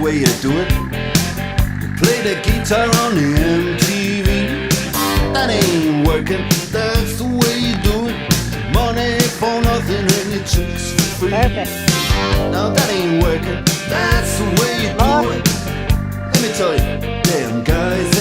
way you do it. You play the guitar on the MTV. That ain't working, that's the way you do it. Money for nothing and your chicks for free. Perfect. Now that ain't working, that's the way you do it. Let me tell you, damn guys